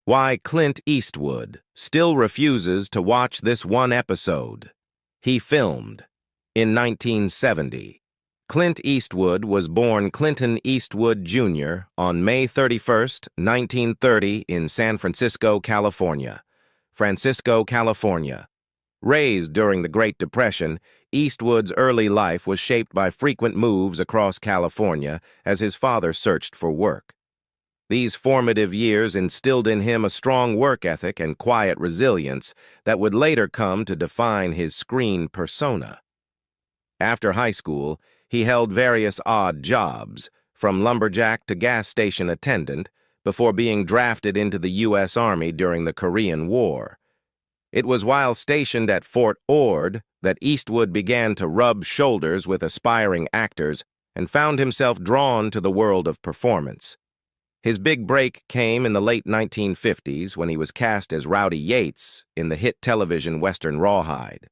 Why Clint Eastwood still refuses to watch this one episode. He filmed in 1970. Clint Eastwood was born Clinton Eastwood Jr. on May 31, 1930 in San Francisco, California. Raised during the Great Depression, Eastwood's early life was shaped by frequent moves across California as his father searched for work. These formative years instilled in him a strong work ethic and quiet resilience that would later come to define his screen persona. After high school, he held various odd jobs, from lumberjack to gas station attendant, before being drafted into the U.S. Army during the Korean War. It was while stationed at Fort Ord that Eastwood began to rub shoulders with aspiring actors and found himself drawn to the world of performance. His big break came in the late 1950s when he was cast as Rowdy Yates in the hit television Western Rawhide.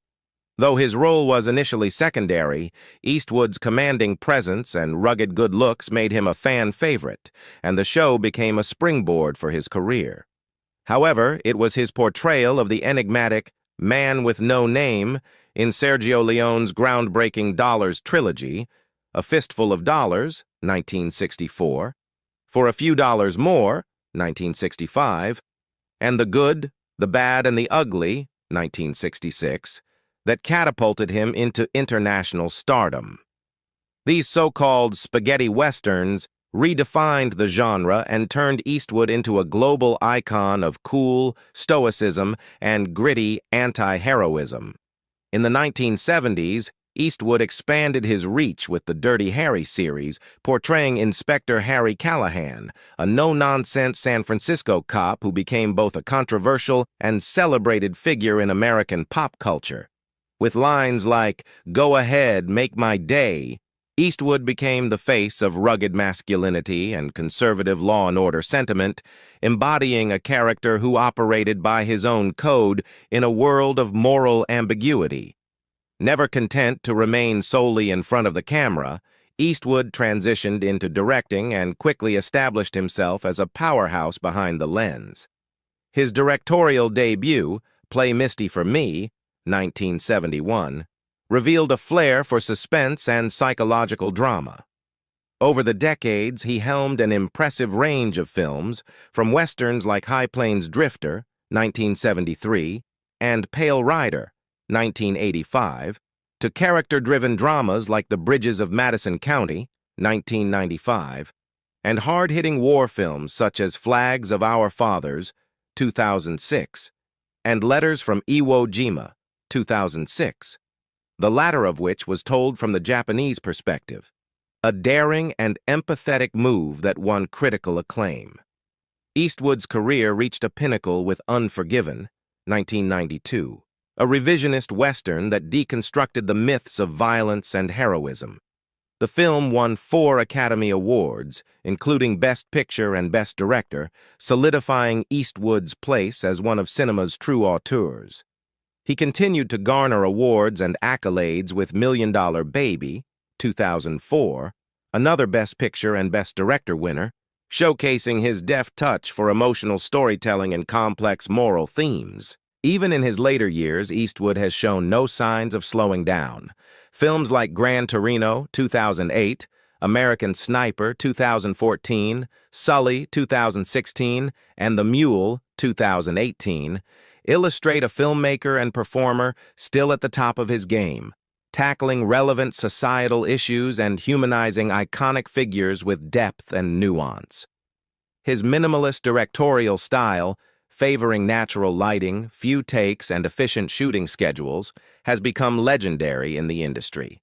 Though his role was initially secondary, Eastwood's commanding presence and rugged good looks made him a fan favorite, and the show became a springboard for his career. However, it was his portrayal of the enigmatic man with no name in Sergio Leone's groundbreaking Dollars trilogy, A Fistful of Dollars, 1964, For a Few Dollars More, 1965, and The Good, the Bad, and the Ugly, 1966, that catapulted him into international stardom. These so-called spaghetti westerns redefined the genre and turned Eastwood into a global icon of cool stoicism and gritty anti-heroism. In the 1970s, Eastwood expanded his reach with the Dirty Harry series, portraying Inspector Harry Callahan, a no-nonsense San Francisco cop who became both a controversial and celebrated figure in American pop culture. With lines like, "Go ahead, make my day," Eastwood became the face of rugged masculinity and conservative law and order sentiment, embodying a character who operated by his own code in a world of moral ambiguity. Never content to remain solely in front of the camera, Eastwood transitioned into directing and quickly established himself as a powerhouse behind the lens. His directorial debut, Play Misty for Me, 1971, revealed a flair for suspense and psychological drama. Over the decades, he helmed an impressive range of films, from westerns like High Plains Drifter, 1973, and Pale Rider, 1985, to character-driven dramas like The Bridges of Madison County, 1995, and hard-hitting war films such as Flags of Our Fathers, 2006, and Letters from Iwo Jima, 2006, the latter of which was told from the Japanese perspective, a daring and empathetic move that won critical acclaim. Eastwood's career reached a pinnacle with Unforgiven, 1992, a revisionist western that deconstructed the myths of violence and heroism. The film won 4 Academy Awards, including Best Picture and Best Director, solidifying Eastwood's place as one of cinema's true auteurs. He continued to garner awards and accolades with Million Dollar Baby, 2004, another Best Picture and Best Director winner, showcasing his deft touch for emotional storytelling and complex moral themes. Even in his later years, Eastwood has shown no signs of slowing down. Films like Gran Torino, 2008, American Sniper, 2014, Sully, 2016, and The Mule, 2018, illustrate a filmmaker and performer still at the top of his game, tackling relevant societal issues and humanizing iconic figures with depth and nuance. His minimalist directorial style, favoring natural lighting, few takes, and efficient shooting schedules, has become legendary in the industry.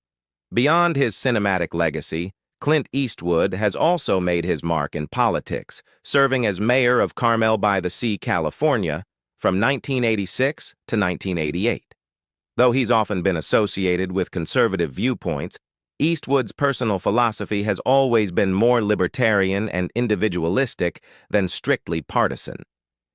Beyond his cinematic legacy, Clint Eastwood has also made his mark in politics, serving as mayor of Carmel-by-the-Sea, California, from 1986 to 1988. Though he's often been associated with conservative viewpoints, Eastwood's personal philosophy has always been more libertarian and individualistic than strictly partisan.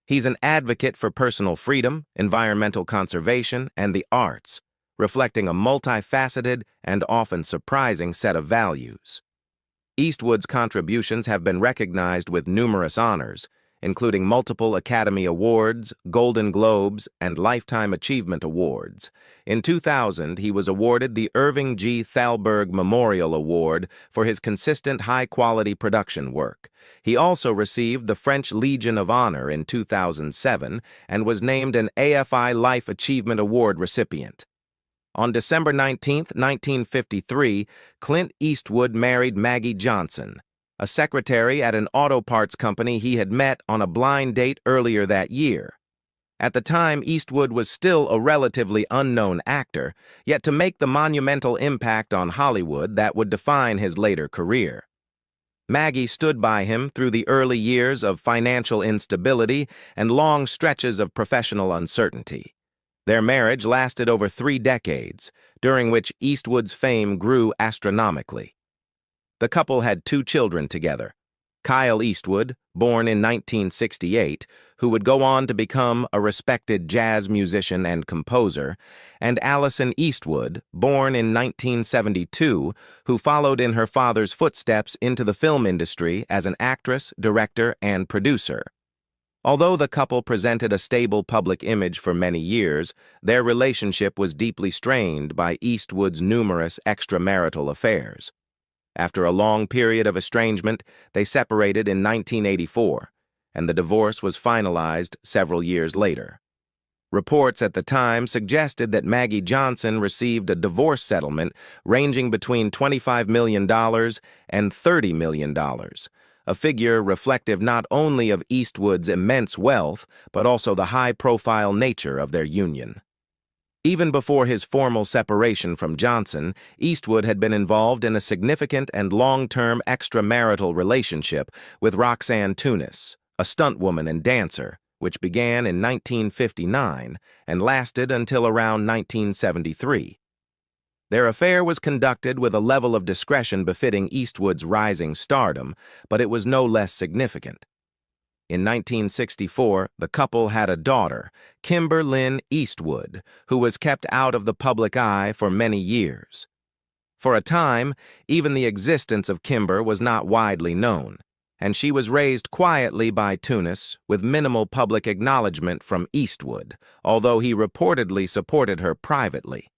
He's an advocate for personal freedom, environmental conservation, and the arts, reflecting a multifaceted and often surprising set of values. Eastwood's contributions have been recognized with numerous honors, including multiple Academy Awards, Golden Globes, and Lifetime Achievement Awards. In 2000, he was awarded the Irving G. Thalberg Memorial Award for his consistent high-quality production work. He also received the French Legion of Honor in 2007 and was named an AFI Life Achievement Award recipient. On December 19, 1953, Clint Eastwood married Maggie Johnson, a secretary at an auto parts company he had met on a blind date earlier that year. At the time, Eastwood was still a relatively unknown actor, yet to make the monumental impact on Hollywood that would define his later career. Maggie stood by him through the early years of financial instability and long stretches of professional uncertainty. Their marriage lasted over 3 decades, during which Eastwood's fame grew astronomically. The couple had 2 children together: Kyle Eastwood, born in 1968, who would go on to become a respected jazz musician and composer, and Allison Eastwood, born in 1972, who followed in her father's footsteps into the film industry as an actress, director, and producer. Although the couple presented a stable public image for many years, their relationship was deeply strained by Eastwood's numerous extramarital affairs. After a long period of estrangement, they separated in 1984, and the divorce was finalized several years later. Reports at the time suggested that Maggie Johnson received a divorce settlement ranging between $25 million and $30 million. A figure reflective not only of Eastwood's immense wealth, but also the high-profile nature of their union. Even before his formal separation from Johnson, Eastwood had been involved in a significant and long-term extramarital relationship with Roxanne Tunis, a stuntwoman and dancer, which began in 1959 and lasted until around 1973. Their affair was conducted with a level of discretion befitting Eastwood's rising stardom, but it was no less significant. In 1964, the couple had a daughter, Kimber Lynn Eastwood, who was kept out of the public eye for many years. For a time, even the existence of Kimber was not widely known, and she was raised quietly by Tunis with minimal public acknowledgement from Eastwood, although he reportedly supported her privately.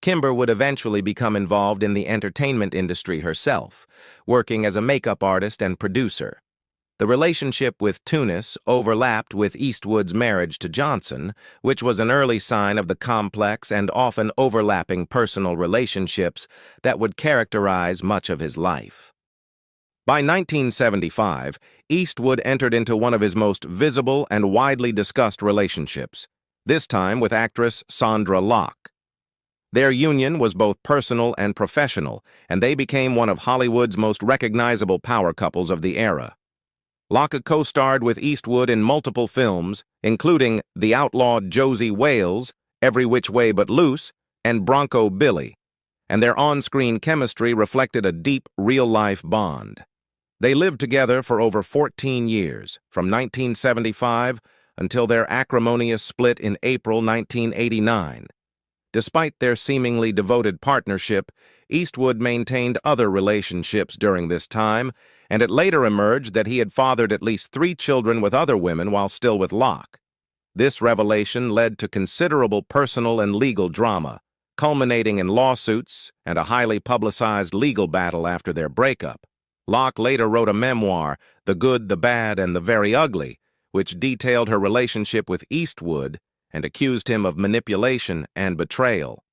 Kimber would eventually become involved in the entertainment industry herself, working as a makeup artist and producer. The relationship with Tunis overlapped with Eastwood's marriage to Johnson, which was an early sign of the complex and often overlapping personal relationships that would characterize much of his life. By 1975, Eastwood entered into one of his most visible and widely discussed relationships, this time with actress Sandra Locke. Their union was both personal and professional, and they became one of Hollywood's most recognizable power couples of the era. Locke co-starred with Eastwood in multiple films, including The Outlawed Josie Wales, Every Which Way But Loose, and Bronco Billy, and their on-screen chemistry reflected a deep, real-life bond. They lived together for over 14 years, from 1975 until their acrimonious split in April 1989. Despite their seemingly devoted partnership, Eastwood maintained other relationships during this time, and it later emerged that he had fathered at least 3 children with other women while still with Locke. This revelation led to considerable personal and legal drama, culminating in lawsuits and a highly publicized legal battle after their breakup. Locke later wrote a memoir, The Good, the Bad, and the Very Ugly, which detailed her relationship with Eastwood and accused him of manipulation and betrayal.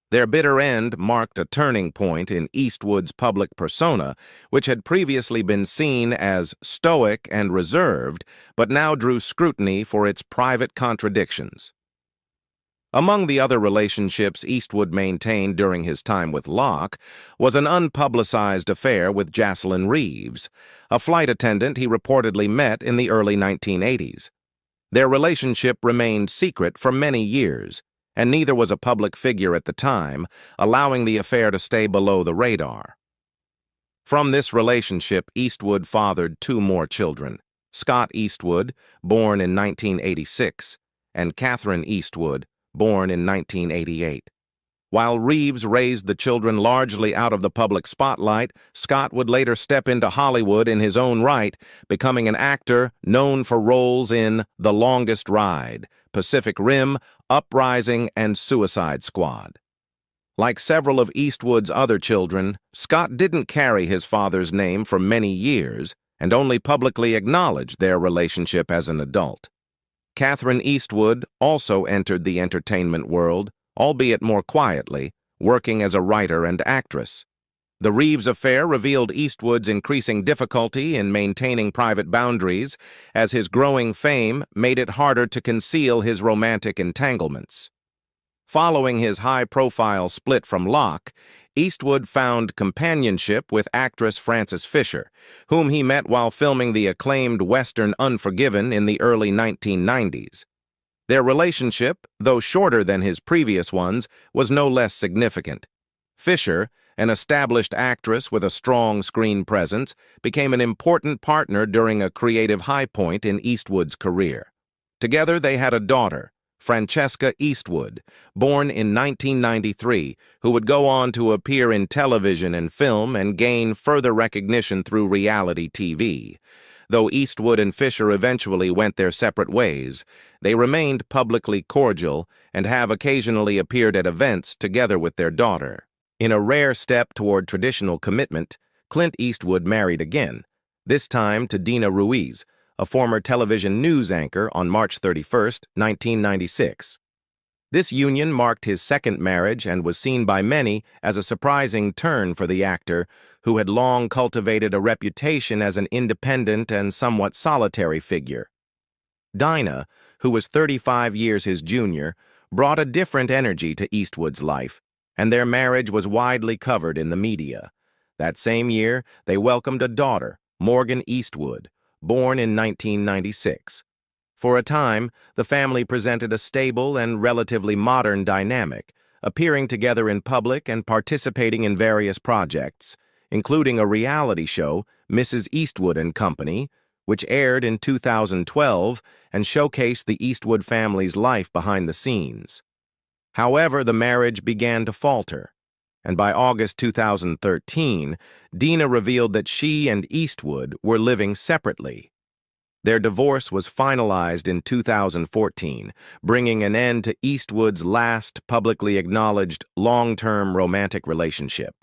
Their bitter end marked a turning point in Eastwood's public persona, which had previously been seen as stoic and reserved, but now drew scrutiny for its private contradictions. Among the other relationships Eastwood maintained during his time with Locke was an unpublicized affair with Jocelyn Reeves, a flight attendant he reportedly met in the early 1980s. Their relationship remained secret for many years, and neither was a public figure at the time, allowing the affair to stay below the radar. From this relationship, Eastwood fathered 2 more children, Scott Eastwood, born in 1986, and Catherine Eastwood, born in 1988. While Reeves raised the children largely out of the public spotlight, Scott would later step into Hollywood in his own right, becoming an actor known for roles in The Longest Ride, Pacific Rim, Uprising, and Suicide Squad. Like several of Eastwood's other children, Scott didn't carry his father's name for many years and only publicly acknowledged their relationship as an adult. Catherine Eastwood also entered the entertainment world, albeit more quietly, working as a writer and actress. The Reeves affair revealed Eastwood's increasing difficulty in maintaining private boundaries, as his growing fame made it harder to conceal his romantic entanglements. Following his high-profile split from Locke, Eastwood found companionship with actress Frances Fisher, whom he met while filming the acclaimed Western Unforgiven in the early 1990s. Their relationship, though shorter than his previous ones, was no less significant. Fisher, an established actress with a strong screen presence, became an important partner during a creative high point in Eastwood's career. Together they had a daughter, Francesca Eastwood, born in 1993, who would go on to appear in television and film and gain further recognition through reality TV. Though Eastwood and Fisher eventually went their separate ways, they remained publicly cordial and have occasionally appeared at events together with their daughter. In a rare step toward traditional commitment, Clint Eastwood married again, this time to Dina Ruiz, a former television news anchor, on March 31, 1996. This union marked his second marriage and was seen by many as a surprising turn for the actor, who had long cultivated a reputation as an independent and somewhat solitary figure. Dinah, who was 35 years his junior, brought a different energy to Eastwood's life, and their marriage was widely covered in the media. That same year, they welcomed a daughter, Morgan Eastwood, born in 1996. For a time, the family presented a stable and relatively modern dynamic, appearing together in public and participating in various projects, including a reality show, Mrs. Eastwood and Company, which aired in 2012 and showcased the Eastwood family's life behind the scenes. However, the marriage began to falter, and by August 2013, Dina revealed that she and Eastwood were living separately. Their divorce was finalized in 2014, bringing an end to Eastwood's last publicly acknowledged long-term romantic relationship.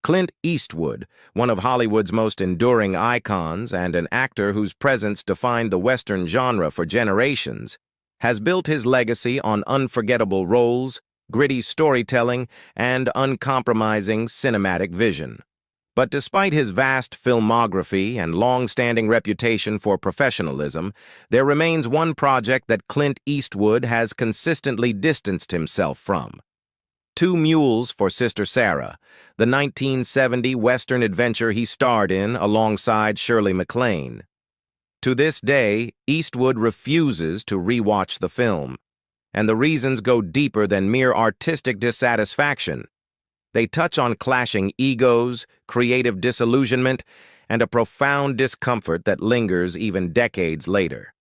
Clint Eastwood, one of Hollywood's most enduring icons and an actor whose presence defined the Western genre for generations, has built his legacy on unforgettable roles, gritty storytelling, and uncompromising cinematic vision. But despite his vast filmography and long-standing reputation for professionalism, there remains one project that Clint Eastwood has consistently distanced himself from. Two Mules for Sister Sarah, the 1970 Western adventure he starred in alongside Shirley MacLaine. To this day, Eastwood refuses to rewatch the film, and the reasons go deeper than mere artistic dissatisfaction. They touch on clashing egos, creative disillusionment, and a profound discomfort that lingers even decades later.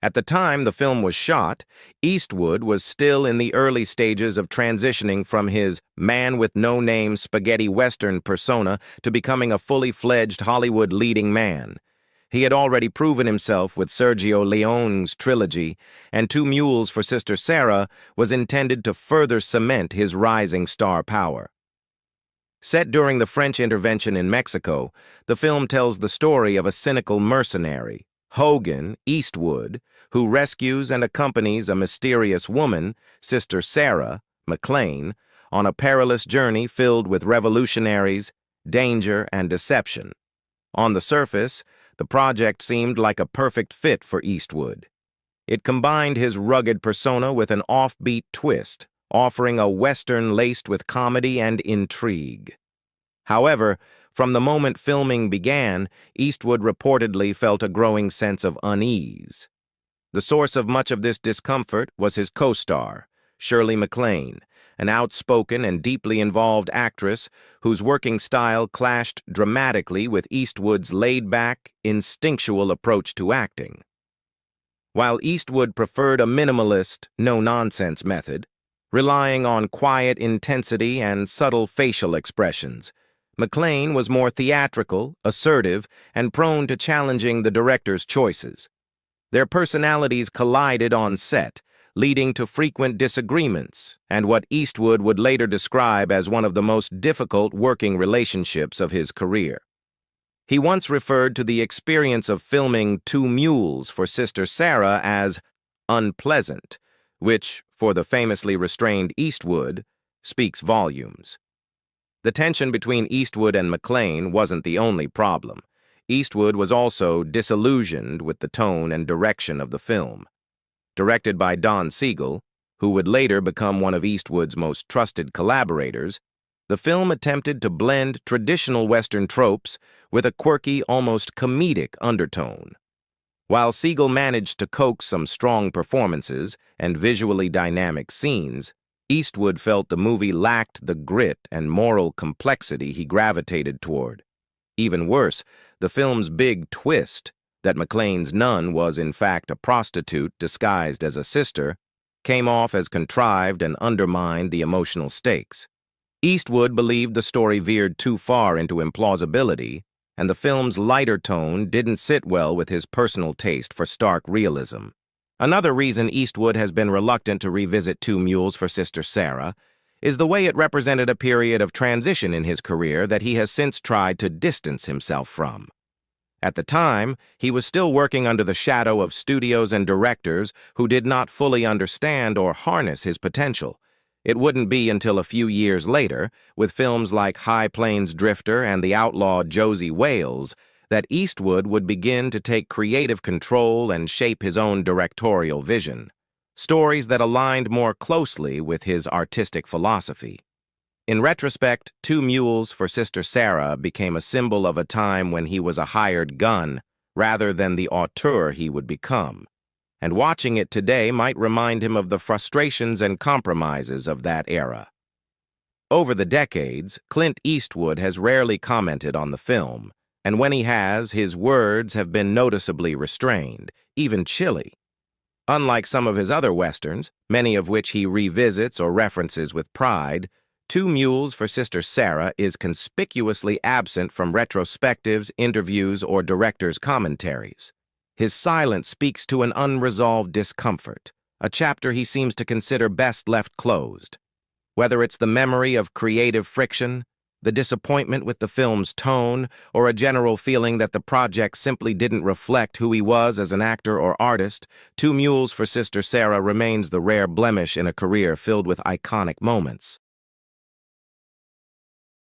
At the time the film was shot, Eastwood was still in the early stages of transitioning from his man-with-no-name spaghetti western persona to becoming a fully-fledged Hollywood leading man. He had already proven himself with Sergio Leone's trilogy, and Two Mules for Sister Sarah was intended to further cement his rising star power. Set during the French intervention in Mexico, the film tells the story of a cynical mercenary, Hogan Eastwood, who rescues and accompanies a mysterious woman, Sister Sarah MacLaine, on a perilous journey filled with revolutionaries, danger, and deception. On the surface, the project seemed like a perfect fit for Eastwood. It combined his rugged persona with an offbeat twist, offering a Western laced with comedy and intrigue. However, from the moment filming began, Eastwood reportedly felt a growing sense of unease. The source of much of this discomfort was his co-star, Shirley MacLaine, an outspoken and deeply involved actress whose working style clashed dramatically with Eastwood's laid-back, instinctual approach to acting. While Eastwood preferred a minimalist, no-nonsense method, relying on quiet intensity and subtle facial expressions. McClane was more theatrical, assertive, and prone to challenging the director's choices. Their personalities collided on set, leading to frequent disagreements and what Eastwood would later describe as one of the most difficult working relationships of his career. He once referred to the experience of filming Two Mules for Sister Sarah as unpleasant, which, for the famously restrained Eastwood, speaks volumes. The tension between Eastwood and McClane wasn't the only problem. Eastwood was also disillusioned with the tone and direction of the film. Directed by Don Siegel, who would later become one of Eastwood's most trusted collaborators, the film attempted to blend traditional Western tropes with a quirky, almost comedic undertone. While Siegel managed to coax some strong performances and visually dynamic scenes, Eastwood felt the movie lacked the grit and moral complexity he gravitated toward. Even worse, the film's big twist, that McClane's nun was in fact a prostitute disguised as a sister, came off as contrived and undermined the emotional stakes. Eastwood believed the story veered too far into implausibility, and the film's lighter tone didn't sit well with his personal taste for stark realism. Another reason Eastwood has been reluctant to revisit Two Mules for Sister Sarah is the way it represented a period of transition in his career that he has since tried to distance himself from. At the time, he was still working under the shadow of studios and directors who did not fully understand or harness his potential. It wouldn't be until a few years later, with films like High Plains Drifter and the outlaw Josie Wales, that Eastwood would begin to take creative control and shape his own directorial vision, stories that aligned more closely with his artistic philosophy. In retrospect, Two Mules for Sister Sarah became a symbol of a time when he was a hired gun rather than the auteur he would become, and watching it today might remind him of the frustrations and compromises of that era. Over the decades, Clint Eastwood has rarely commented on the film, and when he has, his words have been noticeably restrained, even chilly. Unlike some of his other westerns, many of which he revisits or references with pride, Two Mules for Sister Sarah is conspicuously absent from retrospectives, interviews, or directors' commentaries. His silence speaks to an unresolved discomfort, a chapter he seems to consider best left closed. Whether it's the memory of creative friction, the disappointment with the film's tone, or a general feeling that the project simply didn't reflect who he was as an actor or artist, Two Mules for Sister Sarah remains the rare blemish in a career filled with iconic moments.